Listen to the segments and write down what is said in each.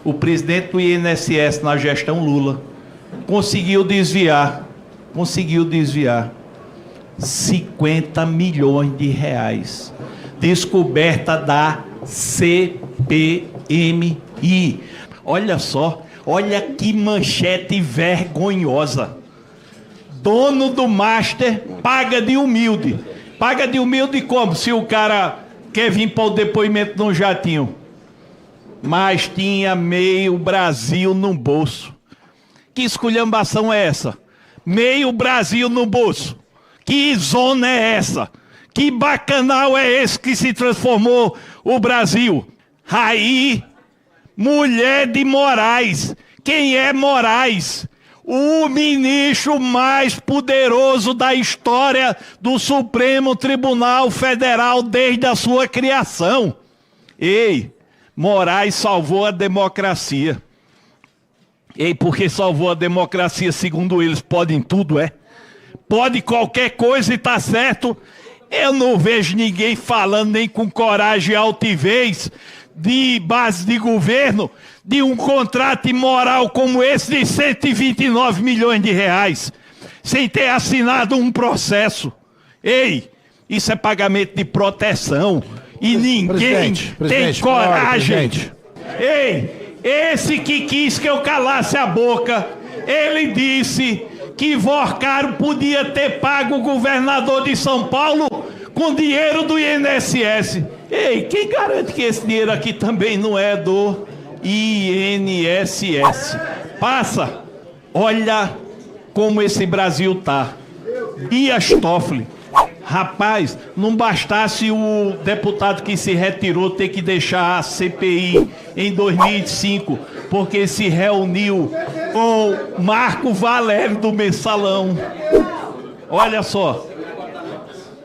o presidente do INSS na gestão Lula conseguiu desviar 50 milhões de reais. Descoberta da CPMI. Olha só, olha que manchete vergonhosa. Dono do Master paga de humilde. Paga de humilde como? Se o cara quer vir para o depoimento no jatinho. Mas tinha meio Brasil no bolso. Que esculhambação é essa? Meio Brasil no bolso. Que zona é essa? Que bacanal é esse que se transformou o Brasil? Aí, mulher de Moraes. Quem é Moraes? O ministro mais poderoso da história do Supremo Tribunal Federal desde a sua criação. Ei, Moraes salvou a democracia. Ei, porque salvou a democracia, segundo eles, podem tudo, é? Pode qualquer coisa e tá certo. Eu não vejo ninguém falando nem com coragem e altivez de base de governo de um contrato imoral como esse de 129 milhões de reais, sem ter assinado um processo. Ei, isso é pagamento de proteção e ninguém tem coragem. Ei, esse que quis que eu calasse a boca, ele disse que Vorcaro podia ter pago o governador de São Paulo com dinheiro do INSS. Ei, quem garante que esse dinheiro aqui também não é do INSS? Passa. Olha como esse Brasil tá. Dias Toffoli. Rapaz, não bastasse o deputado que se retirou ter que deixar a CPI em 2005, porque se reuniu com Marco Valério do Mensalão. Olha só.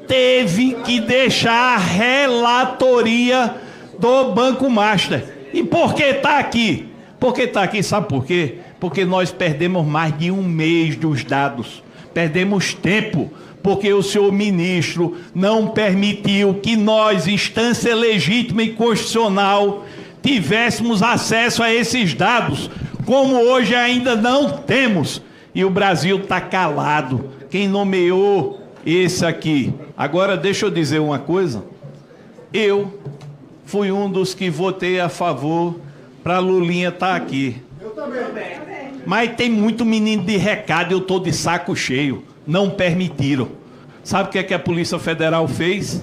Teve que deixar a relatoria do Banco Master. E por que está aqui? Porque está aqui, sabe por quê? Porque nós perdemos mais de um mês dos dados. Perdemos tempo, porque o senhor ministro não permitiu que nós, instância legítima e constitucional, tivéssemos acesso a esses dados, como hoje ainda não temos. E o Brasil está calado. Quem nomeou esse aqui? Agora, deixa eu dizer uma coisa. Eu fui um dos que votei a favor para Lulinha estar aqui. Eu também. Mas tem muito menino de recado, eu estou de saco cheio. Não permitiram. Sabe o que é que a Polícia Federal fez?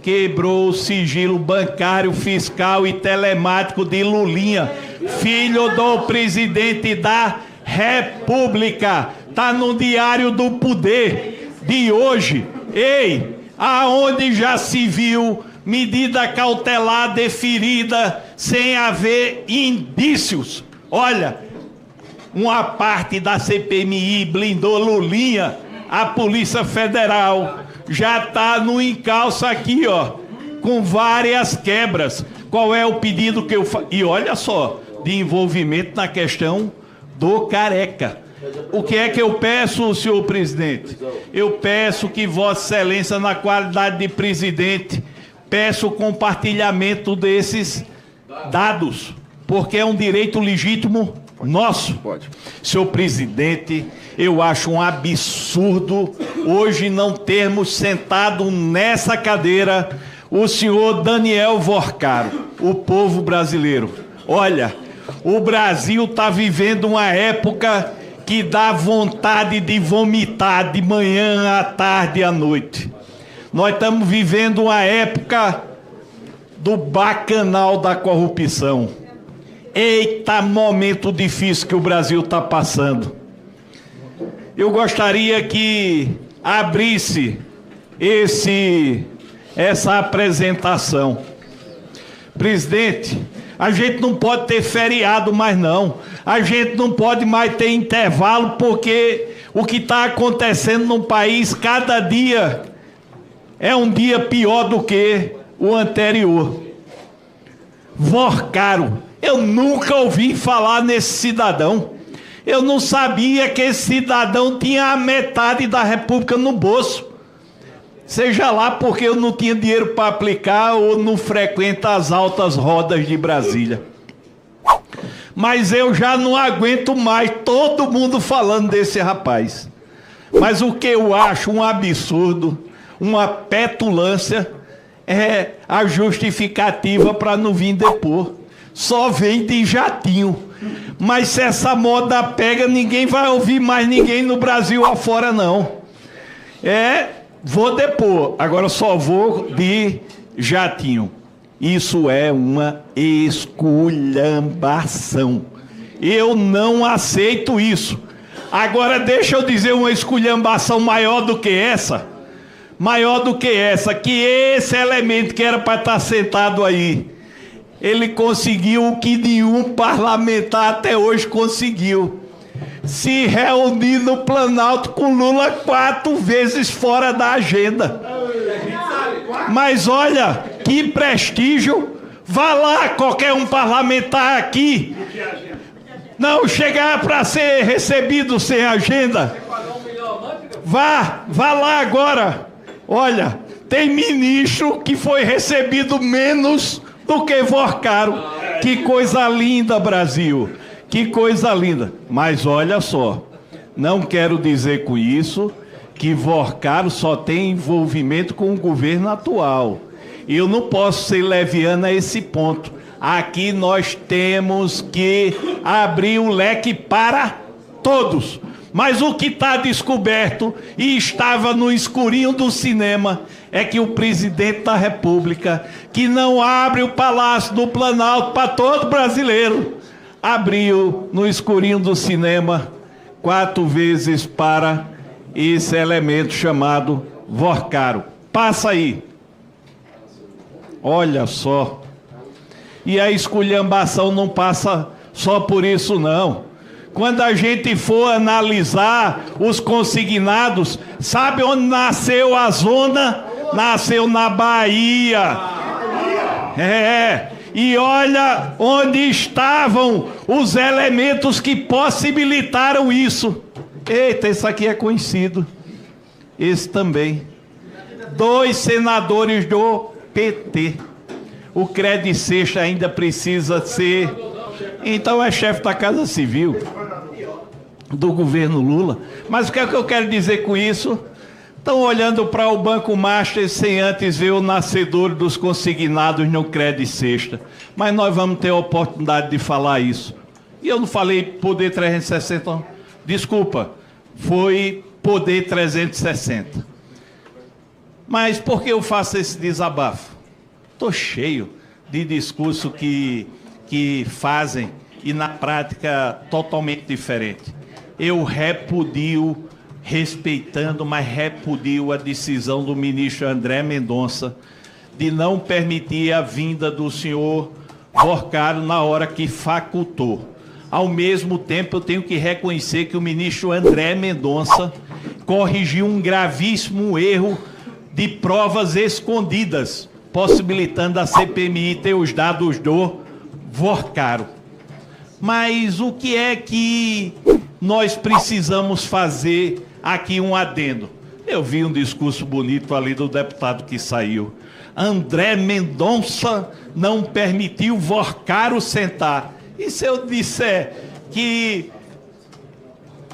Quebrou o sigilo bancário, fiscal e telemático de Lulinha, filho do presidente da República. Está no Diário do Poder de hoje. Ei, aonde já se viu medida cautelar deferida sem haver indícios? Olha, uma parte da CPMI blindou Lulinha, a Polícia Federal já está no encalço aqui, ó, com várias quebras. Qual é o pedido que eu faço? E olha só, de envolvimento na questão do Careca. O que é que eu peço, senhor presidente? Eu peço que Vossa Excelência, na qualidade de presidente, peça o compartilhamento desses dados, porque é um direito legítimo nosso. Senhor presidente, eu acho um absurdo hoje não termos sentado nessa cadeira o senhor Daniel Vorcaro, o povo brasileiro. Olha, o Brasil está vivendo uma época que dá vontade de vomitar de manhã, à tarde e à noite. Nós estamos vivendo uma época do bacanal da corrupção. Eita, momento difícil que o Brasil está passando. Eu gostaria que abrisse essa apresentação. Presidente, a gente não pode ter feriado mais não. A gente não pode mais ter intervalo, porque o que está acontecendo no país, cada dia é um dia pior do que o anterior. Vorcaro, eu nunca ouvi falar nesse cidadão. Eu não sabia que esse cidadão tinha a metade da República no bolso. Seja lá porque eu não tinha dinheiro para aplicar ou não frequenta as altas rodas de Brasília. mas eu já não aguento mais todo mundo falando desse rapaz. Mas o que eu acho um absurdo, uma petulância, é a justificativa para não vir depor. Só vem de jatinho. Mas se essa moda pega, ninguém vai ouvir mais ninguém no Brasil afora, não. Vou depor, agora só vou de jatinho. Isso é uma esculhambação. Eu não aceito isso. Agora deixa eu dizer uma esculhambação maior do que essa. Maior do que essa, que esse elemento que era para estar sentado aí, ele conseguiu o que nenhum parlamentar até hoje conseguiu. Se reunir no Planalto com Lula 4 vezes fora da agenda. Mas olha, que prestígio. Vá lá, qualquer um parlamentar aqui. Não chegar para ser recebido sem agenda. Vá lá agora. Olha, tem ministro que foi recebido menos do que Vorcaro. Que coisa linda, Brasil. Que coisa linda. Mas olha só, não quero dizer com isso que Vorcaro só tem envolvimento com o governo atual. Eu não posso ser leviano a esse ponto. Aqui nós temos que abrir o leque para todos. Mas o que está descoberto e estava no escurinho do cinema é que o presidente da República, que não abre o Palácio do Planalto para todo brasileiro, abriu no escurinho do cinema 4 vezes para esse elemento chamado Vorcaro. Passa aí. Olha só. E a esculhambação não passa só por isso, não. Quando a gente for analisar os consignados, sabe onde nasceu a zona? Nasceu na Bahia. E olha onde estavam os elementos que possibilitaram isso. Eita, esse aqui é conhecido. Esse também. 2 senadores do PT. O Crede Seixas ainda precisa ser... Então é chefe da Casa Civil do governo Lula. Mas o que é que eu quero dizer com isso? Estão olhando para o Banco Master sem antes ver o nascedor dos consignados no Crede Seixas. Mas nós vamos ter a oportunidade de falar isso. E eu não falei Poder 360, desculpa, foi Poder 360. Mas por que eu faço esse desabafo? Estou cheio de discurso que fazem e na prática totalmente diferente. Eu repudio, respeitando, mas repudio a decisão do ministro André Mendonça de não permitir a vinda do senhor Vorcaro na hora que facultou. Ao mesmo tempo, eu tenho que reconhecer que o ministro André Mendonça corrigiu um gravíssimo erro de provas escondidas, possibilitando a CPMI ter os dados do Vorcaro. Mas o que é que nós precisamos fazer aqui um adendo? Eu vi um discurso bonito ali do deputado que saiu. André Mendonça não permitiu Vorcaro sentar. E se eu disser que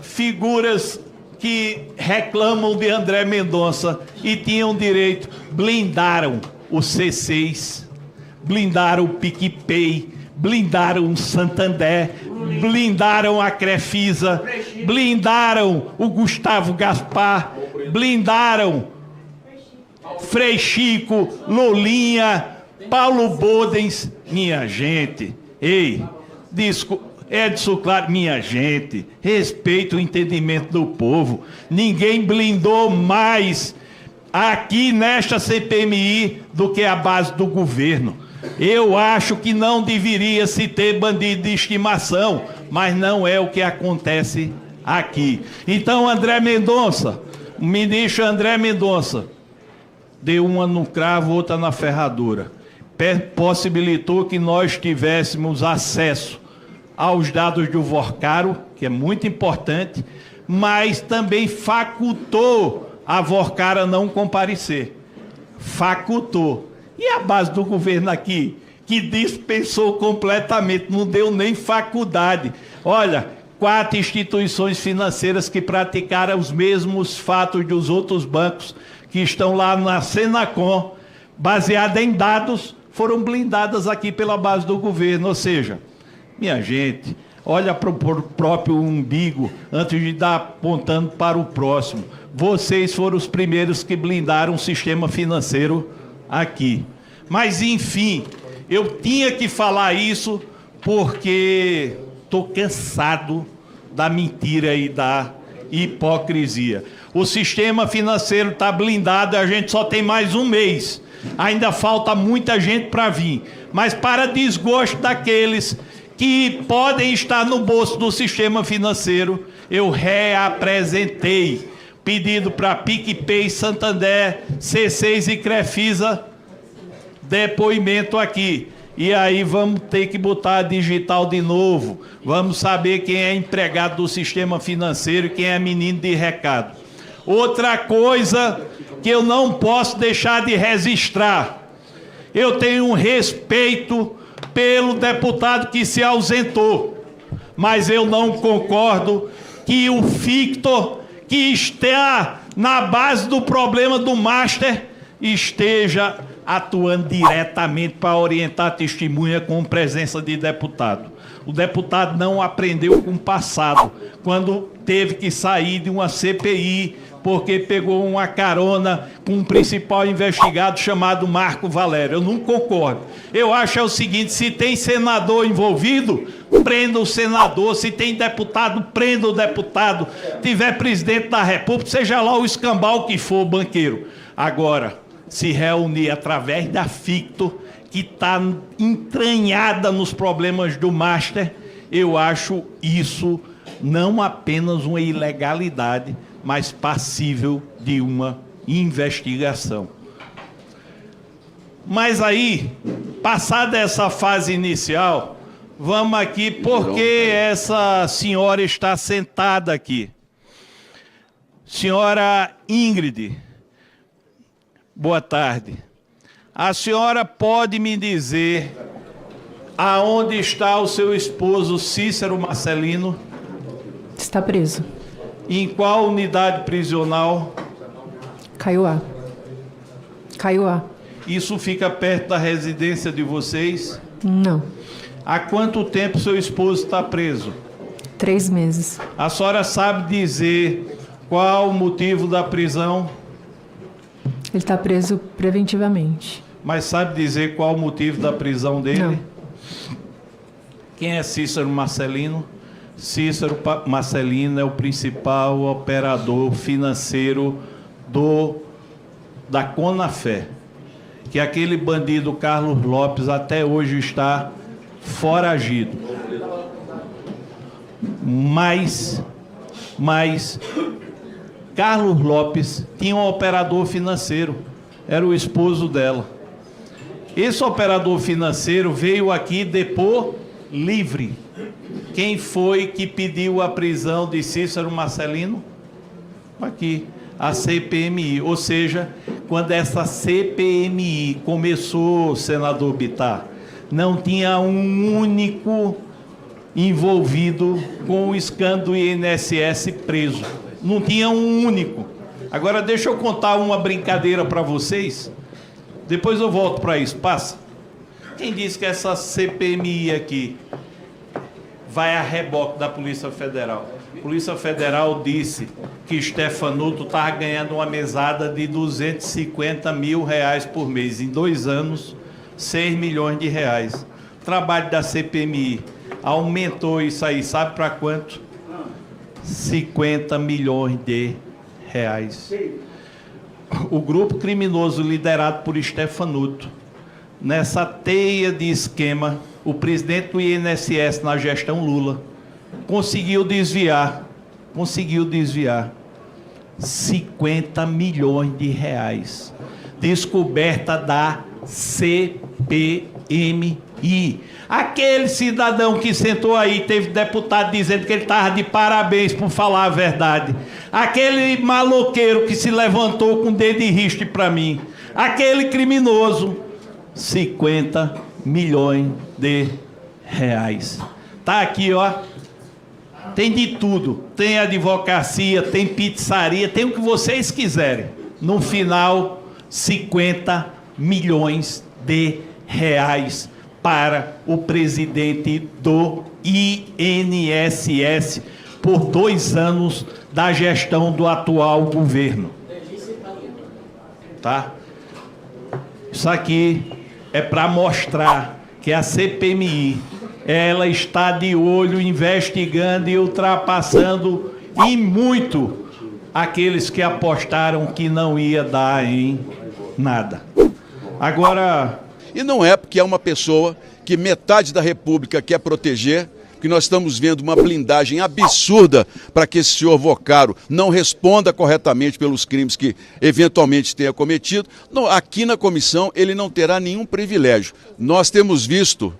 figuras que reclamam de André Mendonça e tinham direito, blindaram o C6, blindaram o PicPay, blindaram o Santander, blindaram a Crefisa, blindaram o Gustavo Gaspar, blindaram Frei Chico, Lolinha, Paulo Bodens. Minha gente, Edson Claro, minha gente, respeita o entendimento do povo. Ninguém blindou mais aqui nesta CPMI do que a base do governo. Eu acho que não deveria se ter bandido de estimação, mas não é o que acontece aqui. Então, André Mendonça, o ministro André Mendonça, deu uma no cravo, outra na ferradura. Possibilitou que nós tivéssemos acesso aos dados do Vorcaro, que é muito importante, mas também facultou a Vorcaro a não comparecer. Facultou. E a base do governo aqui, que dispensou completamente, não deu nem faculdade. Olha, 4 instituições financeiras que praticaram os mesmos fatos dos outros bancos que estão lá na Senacom, baseada em dados, foram blindadas aqui pela base do governo. Ou seja, minha gente, olha para o próprio umbigo antes de dar apontando para o próximo. Vocês foram os primeiros que blindaram o sistema financeiro aqui. Mas, enfim, eu tinha que falar isso porque estou cansado da mentira e da hipocrisia. O sistema financeiro está blindado, a gente só tem mais um mês. Ainda falta muita gente para vir. Mas para desgosto daqueles que podem estar no bolso do sistema financeiro, eu reapresentei pedido para PicPay, Santander, C6 e Crefisa, depoimento aqui. E aí vamos ter que botar a digital de novo. Vamos saber quem é empregado do sistema financeiro e quem é menino de recado. Outra coisa que eu não posso deixar de registrar. Eu tenho um respeito pelo deputado que se ausentou, mas eu não concordo que o Victor, que está na base do problema do Master, esteja atuando diretamente para orientar a testemunha com presença de deputado. O deputado não aprendeu com o passado, quando teve que sair de uma CPI, porque pegou uma carona com um principal investigado chamado Marco Valério. Eu não concordo. Eu acho o seguinte, se tem senador envolvido, prenda o senador. Se tem deputado, prenda o deputado. Tiver presidente da República, seja lá o escambau que for, banqueiro. Agora, se reunir através da Ficto, que está entranhada nos problemas do Master, eu acho isso não apenas uma ilegalidade, mas passível de uma investigação. Mas aí, passada essa fase inicial, vamos aqui, porque essa senhora está sentada aqui. Senhora Ingrid, boa tarde. A senhora pode me dizer aonde está o seu esposo Cícero Marcelino? Está preso. Em qual unidade prisional? Caiuá. Caiuá. Isso fica perto da residência de vocês? Não. Há quanto tempo seu esposo está preso? 3 meses. A senhora sabe dizer qual o motivo da prisão? Ele está preso preventivamente. Mas sabe dizer qual o motivo da prisão dele? Não. Quem é Cícero Marcelino? Cícero Marcelino é o principal operador financeiro da Conafé, que aquele bandido Carlos Lopes até hoje está foragido. Mas Carlos Lopes tinha um operador financeiro, era o esposo dela. Esse operador financeiro veio aqui depor livre. Quem foi que pediu a prisão de Cícero Marcelino? Aqui, a CPMI. Ou seja, quando essa CPMI começou, senador Bittar, não tinha um único envolvido com o escândalo do INSS preso. Não tinha um único. Agora deixa eu contar uma brincadeira para vocês. Depois eu volto para isso. Passa. Quem disse que essa CPMI aqui vai a reboque da Polícia Federal? A Polícia Federal disse que Stefanuto estava ganhando uma mesada de R$250 mil por mês. Em 2 anos, 6 milhões de reais. O trabalho da CPMI aumentou isso aí, sabe para quanto? 50 milhões de reais. O grupo criminoso liderado por Stefanuto, nessa teia de esquema, o presidente do INSS na gestão Lula conseguiu desviar 50 milhões de reais. Descoberta da CPMI. Aquele cidadão que sentou aí, teve deputado dizendo que ele estava de parabéns por falar a verdade. Aquele maloqueiro que se levantou com o dedo de riste para mim. Aquele criminoso, 50 milhões de reais. Tá aqui, ó. Tem de tudo. Tem advocacia, tem pizzaria, tem o que vocês quiserem. No final, 50 milhões de reais para o presidente do INSS por 2 anos da gestão do atual governo. Tá? Isso aqui é para mostrar que a CPMI, ela está de olho, investigando e ultrapassando em muito aqueles que apostaram que não ia dar em nada. Agora... E não é porque é uma pessoa que metade da República quer proteger, que nós estamos vendo uma blindagem absurda para que esse senhor Vocaro não responda corretamente pelos crimes que eventualmente tenha cometido. Não, aqui na comissão ele não terá nenhum privilégio. Nós temos visto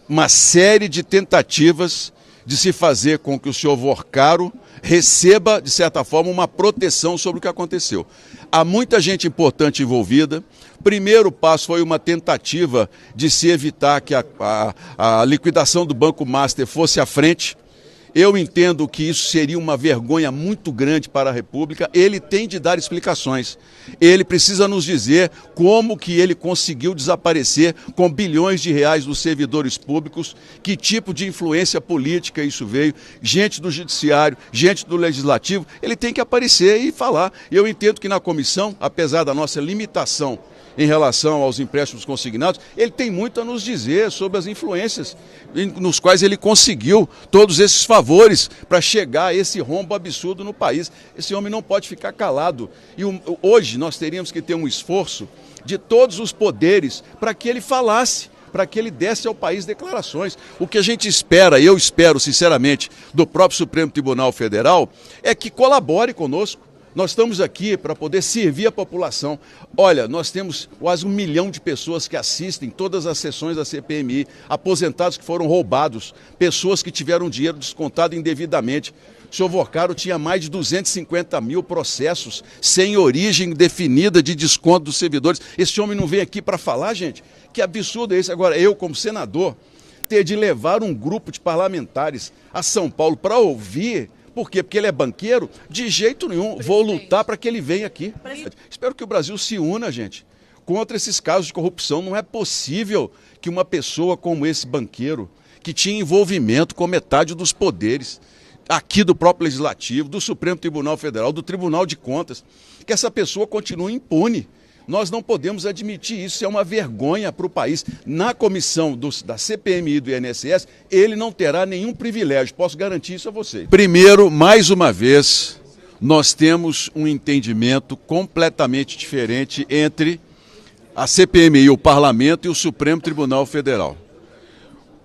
uma série de tentativas de se fazer com que o senhor Vocaro receba, de certa forma, uma proteção sobre o que aconteceu. Há muita gente importante envolvida. Primeiro passo foi uma tentativa de se evitar que a liquidação do Banco Master fosse à frente. Eu entendo que isso seria uma vergonha muito grande para a República. Ele tem de dar explicações. Ele precisa nos dizer como que ele conseguiu desaparecer com bilhões de reais dos servidores públicos, que tipo de influência política isso veio, gente do Judiciário, gente do Legislativo. Ele tem que aparecer e falar. Eu entendo que na comissão, apesar da nossa limitação em relação aos empréstimos consignados, ele tem muito a nos dizer sobre as influências nos quais ele conseguiu todos esses favores para chegar a esse rombo absurdo no país. Esse homem não pode ficar calado. E hoje nós teríamos que ter um esforço de todos os poderes para que ele falasse, para que ele desse ao país declarações. O que a gente espera, eu espero sinceramente, do próprio Supremo Tribunal Federal, é que colabore conosco. Nós estamos aqui para poder servir a população. Olha, nós temos quase 1 milhão de pessoas que assistem todas as sessões da CPMI, aposentados que foram roubados, pessoas que tiveram dinheiro descontado indevidamente. O senhor Vocaro tinha mais de 250 mil processos sem origem definida de desconto dos servidores. Esse homem não vem aqui para falar, gente? Que absurdo é esse? Agora, eu, como senador, ter de levar um grupo de parlamentares a São Paulo para ouvir... Por quê? Porque ele é banqueiro? De jeito nenhum. Vou lutar para que ele venha aqui. Espero que o Brasil se una, gente, contra esses casos de corrupção. Não é possível que uma pessoa como esse banqueiro, que tinha envolvimento com metade dos poderes, aqui do próprio Legislativo, do Supremo Tribunal Federal, do Tribunal de Contas, que essa pessoa continue impune. Nós não podemos admitir isso, é uma vergonha para o país. Na comissão da CPMI e do INSS, ele não terá nenhum privilégio, posso garantir isso a vocês. Primeiro, mais uma vez, nós temos um entendimento completamente diferente entre a CPMI, o Parlamento e o Supremo Tribunal Federal.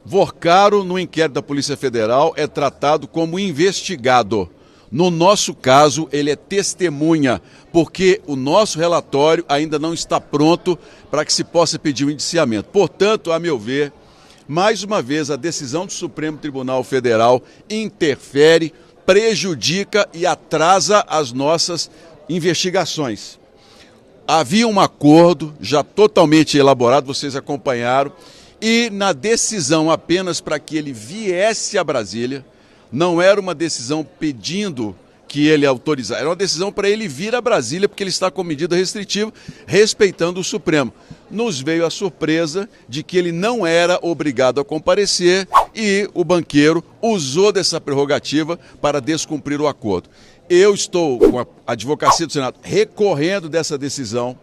Vocaro, no inquérito da Polícia Federal, é tratado como investigado. No nosso caso, ele é testemunha, porque o nosso relatório ainda não está pronto para que se possa pedir o indiciamento. Portanto, a meu ver, mais uma vez, a decisão do Supremo Tribunal Federal interfere, prejudica e atrasa as nossas investigações. Havia um acordo já totalmente elaborado, vocês acompanharam, e na decisão apenas para que ele viesse a Brasília, não era uma decisão pedindo que ele autorizasse, era uma decisão para ele vir a Brasília, porque ele está com medida restritiva, respeitando o Supremo. Nos veio a surpresa de que ele não era obrigado a comparecer e o banqueiro usou dessa prerrogativa para descumprir o acordo. Eu estou, com a advocacia do Senado, recorrendo dessa decisão.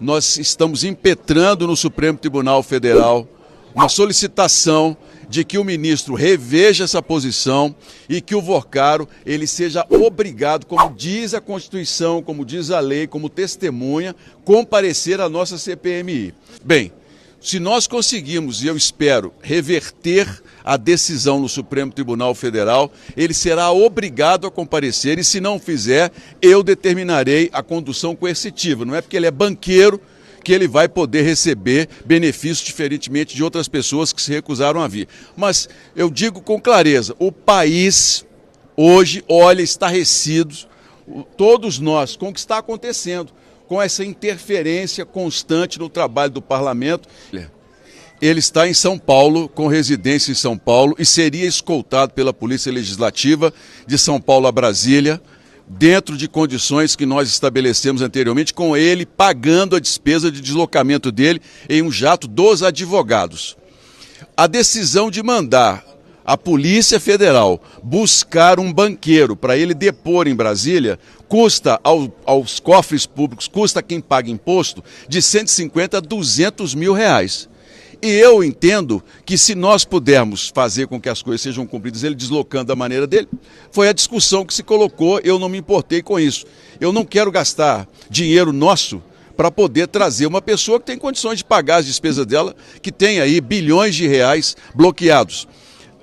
Nós estamos impetrando no Supremo Tribunal Federal uma solicitação de que o ministro reveja essa posição e que o Vocaro ele seja obrigado, como diz a Constituição, como diz a lei, como testemunha, comparecer à nossa CPMI. Bem, se nós conseguimos, e eu espero, reverter a decisão no Supremo Tribunal Federal, ele será obrigado a comparecer e, se não fizer, eu determinarei a condução coercitiva. Não é porque ele é banqueiro que ele vai poder receber benefícios diferentemente de outras pessoas que se recusaram a vir. Mas eu digo com clareza, o país hoje olha estarrecido, todos nós, com o que está acontecendo, com essa interferência constante no trabalho do parlamento. Ele está em São Paulo, com residência em São Paulo, e seria escoltado pela Polícia Legislativa de São Paulo a Brasília, dentro de condições que nós estabelecemos anteriormente, com ele pagando a despesa de deslocamento dele em um jato dos advogados. A decisão de mandar a Polícia Federal buscar um banqueiro para ele depor em Brasília custa aos cofres públicos, custa a quem paga imposto, de 150 a 200 mil reais. E eu entendo que se nós pudermos fazer com que as coisas sejam cumpridas, ele deslocando da maneira dele, foi a discussão que se colocou, eu não me importei com isso. Eu não quero gastar dinheiro nosso para poder trazer uma pessoa que tem condições de pagar as despesas dela, que tem aí bilhões de reais bloqueados.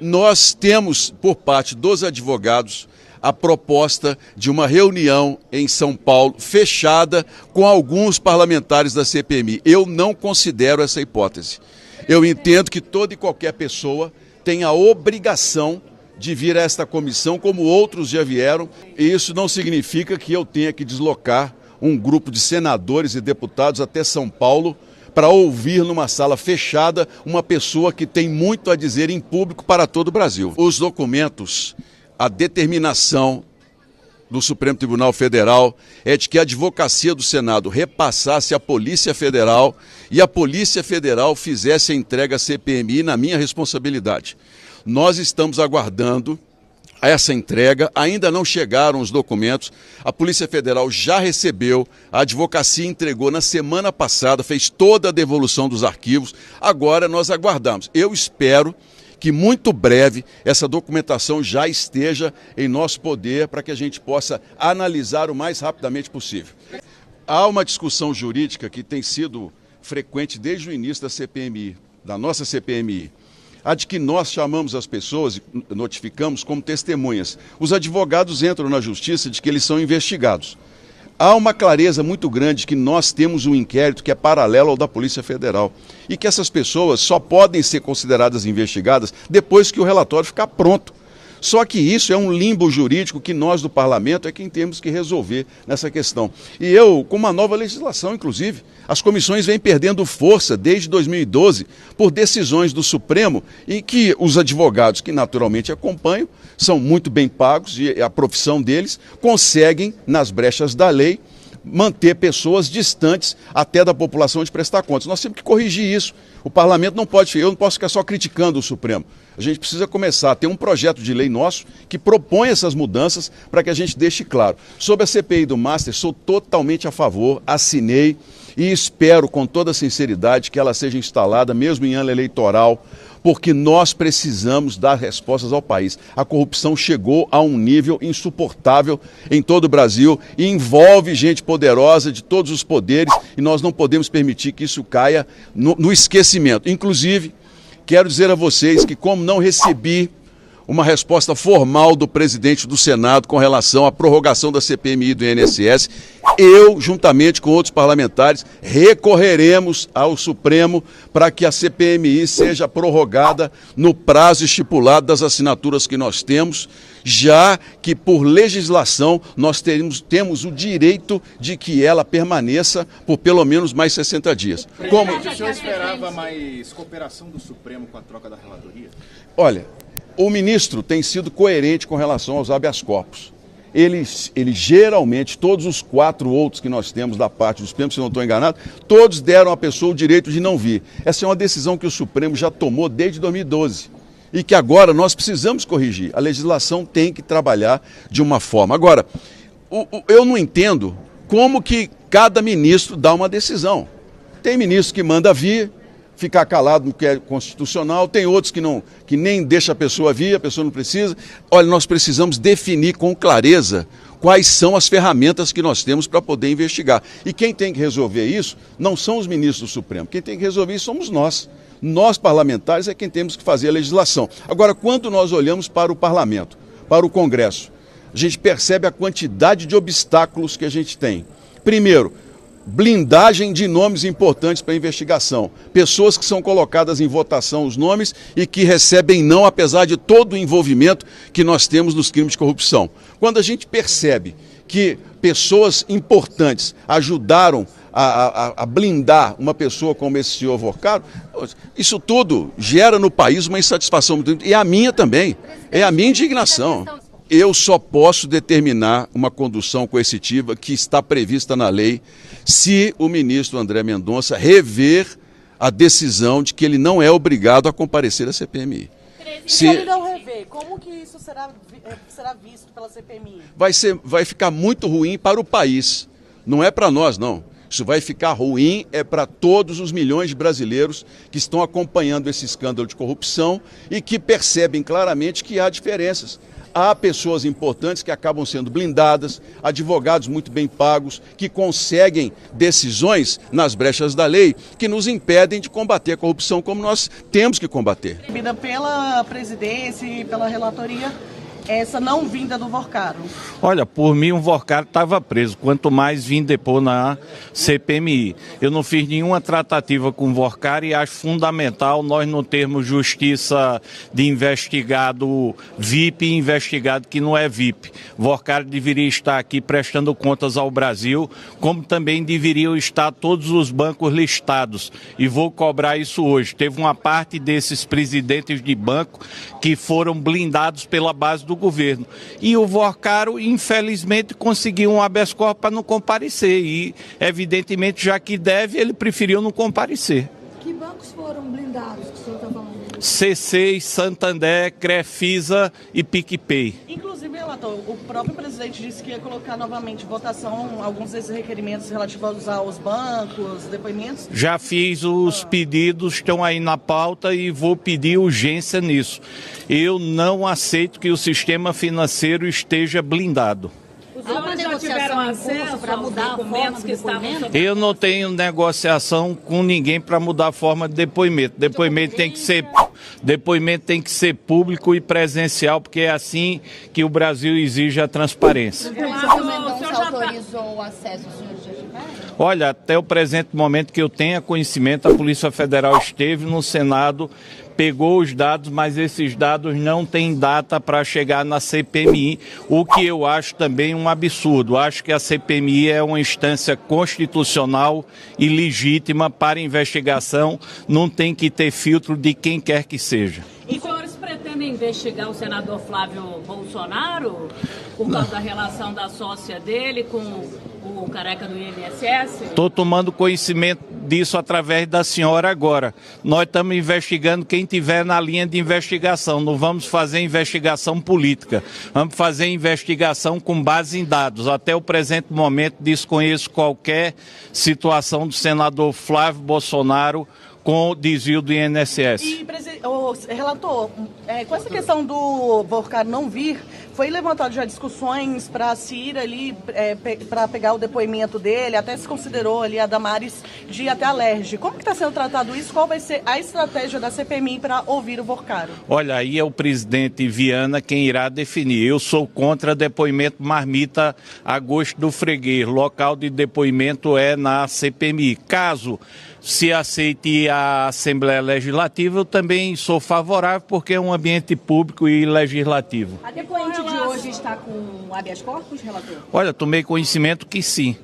Nós temos, por parte dos advogados, a proposta de uma reunião em São Paulo, fechada com alguns parlamentares da CPMI. Eu não considero essa hipótese. Eu entendo que toda e qualquer pessoa tem a obrigação de vir a esta comissão, como outros já vieram, e isso não significa que eu tenha que deslocar um grupo de senadores e deputados até São Paulo para ouvir numa sala fechada uma pessoa que tem muito a dizer em público para todo o Brasil. Os documentos, a determinação do Supremo Tribunal Federal é de que a Advocacia do Senado repassasse à Polícia Federal e a Polícia Federal fizesse a entrega à CPMI na minha responsabilidade. Nós estamos aguardando essa entrega, ainda não chegaram os documentos, a Polícia Federal já recebeu, a Advocacia entregou na semana passada, fez toda a devolução dos arquivos, agora nós aguardamos. Eu espero que muito breve essa documentação já esteja em nosso poder para que a gente possa analisar o mais rapidamente possível. Há uma discussão jurídica que tem sido frequente desde o início da CPMI, da nossa CPMI, a de que nós chamamos as pessoas e notificamos como testemunhas. Os advogados entram na justiça de que eles são investigados. Há uma clareza muito grande que nós temos um inquérito que é paralelo ao da Polícia Federal e que essas pessoas só podem ser consideradas investigadas depois que o relatório ficar pronto. Só que isso é um limbo jurídico que nós do Parlamento é quem temos que resolver nessa questão. E eu, com uma nova legislação, inclusive, as comissões vêm perdendo força desde 2012 por decisões do Supremo em que os advogados, que naturalmente acompanham, são muito bem pagos e a profissão deles conseguem, nas brechas da lei, manter pessoas distantes até da população de prestar contas. Nós temos que corrigir isso. O Parlamento não pode, eu não posso ficar só criticando o Supremo. A gente precisa começar a ter um projeto de lei nosso que propõe essas mudanças para que a gente deixe claro. Sobre a CPI do Master, sou totalmente a favor, assinei e espero com toda sinceridade que ela seja instalada mesmo em ano eleitoral, porque nós precisamos dar respostas ao país. A corrupção chegou a um nível insuportável em todo o Brasil e envolve gente poderosa de todos os poderes e nós não podemos permitir que isso caia no esquecimento. Inclusive, quero dizer a vocês que, como não recebi uma resposta formal do presidente do Senado com relação à prorrogação da CPMI e do INSS, eu, juntamente com outros parlamentares, recorreremos ao Supremo para que a CPMI seja prorrogada no prazo estipulado das assinaturas que nós temos, já que, por legislação, nós temos o direito de que ela permaneça por pelo menos mais 60 dias. Como... O senhor esperava mais cooperação do Supremo com a troca da relatoria? Olha, o ministro tem sido coerente com relação aos habeas corpus. Ele geralmente, todos os 4 outros que nós temos da parte do Supremo, se não estou enganado, todos deram à pessoa o direito de não vir. Essa é uma decisão que o Supremo já tomou desde 2012 e que agora nós precisamos corrigir. A legislação tem que trabalhar de uma forma. Agora, eu não entendo como que cada ministro dá uma decisão. Tem ministro que manda vir, ficar calado no que é constitucional, tem outros que nem deixa a pessoa vir, a pessoa não precisa. Olha, nós precisamos definir com clareza quais são as ferramentas que nós temos para poder investigar. E quem tem que resolver isso não são os ministros do Supremo, quem tem que resolver isso somos nós. Nós, parlamentares, é quem temos que fazer a legislação. Agora, quando nós olhamos para o Parlamento, para o Congresso, a gente percebe a quantidade de obstáculos que a gente tem. Primeiro, blindagem de nomes importantes para investigação. Pessoas que são colocadas em votação os nomes e que recebem não, apesar de todo o envolvimento que nós temos nos crimes de corrupção. Quando a gente percebe que pessoas importantes ajudaram a blindar uma pessoa como esse senhor Vorcaro, isso tudo gera no país uma insatisfação muito grande, e a minha também, é a minha indignação. Eu só posso determinar uma condução coercitiva que está prevista na lei se o ministro André Mendonça rever a decisão de que ele não é obrigado a comparecer à CPMI. Se ele não rever, como que isso será visto pela CPMI? Vai ficar muito ruim para o país, não é para nós não. Isso vai ficar ruim para todos os milhões de brasileiros que estão acompanhando esse escândalo de corrupção e que percebem claramente que há diferenças. Há pessoas importantes que acabam sendo blindadas, advogados muito bem pagos, que conseguem decisões nas brechas da lei que nos impedem de combater a corrupção como nós temos que combater. Pela presidência e pela relatoria, essa não vinda do Vorcaro. Olha, por mim o Vorcaro estava preso, quanto mais vim depor na CPMI. Eu não fiz nenhuma tratativa com o Vorcaro e acho fundamental nós não termos justiça de investigado VIP e investigado que não é VIP. Vorcaro deveria estar aqui prestando contas ao Brasil, como também deveriam estar todos os bancos listados. E vou cobrar isso hoje. Teve uma parte desses presidentes de banco que foram blindados pela base do governo. E o Vorcaro, infelizmente, conseguiu um habeas corpus para não comparecer. E, evidentemente, já que deve, ele preferiu não comparecer. Que bancos foram blindados que o senhor está falando? C6, Santander, Crefisa e PicPay. Inclusive, relator, o próprio presidente disse que ia colocar novamente em votação alguns desses requerimentos relativos aos bancos, depoimentos. Já fiz os pedidos, estão aí na pauta e vou pedir urgência nisso. Eu não aceito que o sistema financeiro esteja blindado. Há uma negociação em curso para mudar a forma do depoimento? Eu não tenho negociação com ninguém para mudar a forma de depoimento. Depoimento tem que ser público e presencial, porque é assim que o Brasil exige a transparência. O senhor Mendonça autorizou o acesso, o senhor já tiver? Olha, até o presente momento que eu tenha conhecimento, a Polícia Federal esteve no Senado, pegou os dados, mas esses dados não têm data para chegar na CPMI, o que eu acho também um absurdo. Acho que a CPMI é uma instância constitucional e legítima para investigação, não tem que ter filtro de quem quer que seja. E os senhores pretendem investigar o senador Flávio Bolsonaro por causa da relação da sócia dele com o careca do INSS? Estou tomando conhecimento disso através da senhora agora. Nós estamos investigando quem tiver na linha de investigação. Não vamos fazer investigação política. Vamos fazer investigação com base em dados. Até o presente momento desconheço qualquer situação do senador Flávio Bolsonaro com desvio do INSS. E, relator, com essa questão do Vorcaro não vir, foi levantado já discussões para se ir ali, para pegar o depoimento dele, até se considerou ali a Damares de ir até a LERJ. Como que está sendo tratado isso? Qual vai ser a estratégia da CPMI para ouvir o Vorcaro? Olha, aí é o presidente Viana quem irá definir. Eu sou contra depoimento marmita a gosto do freguês. Local de depoimento é na CPMI. Caso se aceite a Assembleia Legislativa, eu também sou favorável, porque é um ambiente público e legislativo. A depoente de hoje está com habeas corpus, relator? Olha, tomei conhecimento que sim.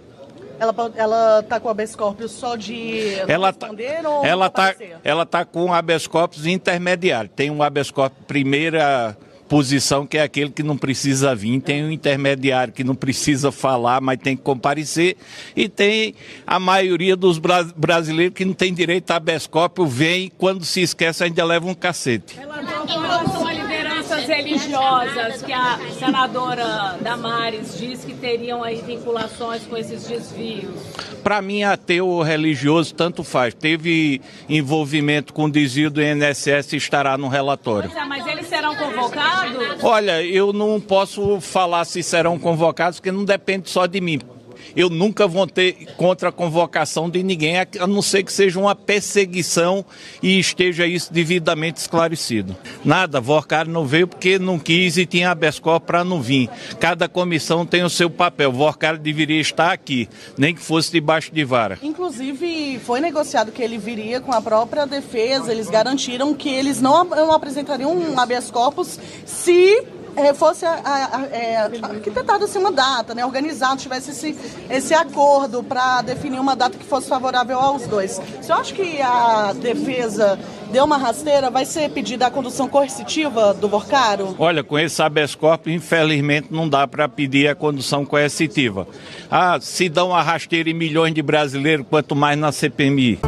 Ela está com habeas corpus só de responder ou comparecer? Ela tá com habeas corpus intermediário. Tem um habeas corpus primeira posição, que é aquele que não precisa vir, tem um intermediário que não precisa falar, mas tem que comparecer, e tem a maioria dos brasileiros que não tem direito a habeas corpus, vem, quando se esquece ainda leva um cacete. Com relação a lideranças religiosas, que a senadora Damares diz que teriam aí vinculações com esses desvios. Para mim, ateu ou religioso, tanto faz. Teve envolvimento com o desvio do INSS e estará no relatório. Mas eles serão convocados? Olha, eu não posso falar se serão convocados, porque não depende só de mim. Eu nunca vou ter contra a convocação de ninguém, a não ser que seja uma perseguição e esteja isso devidamente esclarecido. Nada, Vorcaro não veio porque não quis e tinha habeas corpus para não vir. Cada comissão tem o seu papel. Vorcaro deveria estar aqui, nem que fosse debaixo de vara. Inclusive, foi negociado que ele viria com a própria defesa, eles garantiram que eles não apresentariam um habeas corpus se fosse arquitetada assim, uma data, né, organizado, tivesse esse acordo para definir uma data que fosse favorável aos dois. Você acha que a defesa deu uma rasteira? Vai ser pedida a condução coercitiva do Vorcaro? Olha, com esse habeas corpus, infelizmente, não dá para pedir a condução coercitiva. Se dão uma rasteira em milhões de brasileiros, quanto mais na CPMI.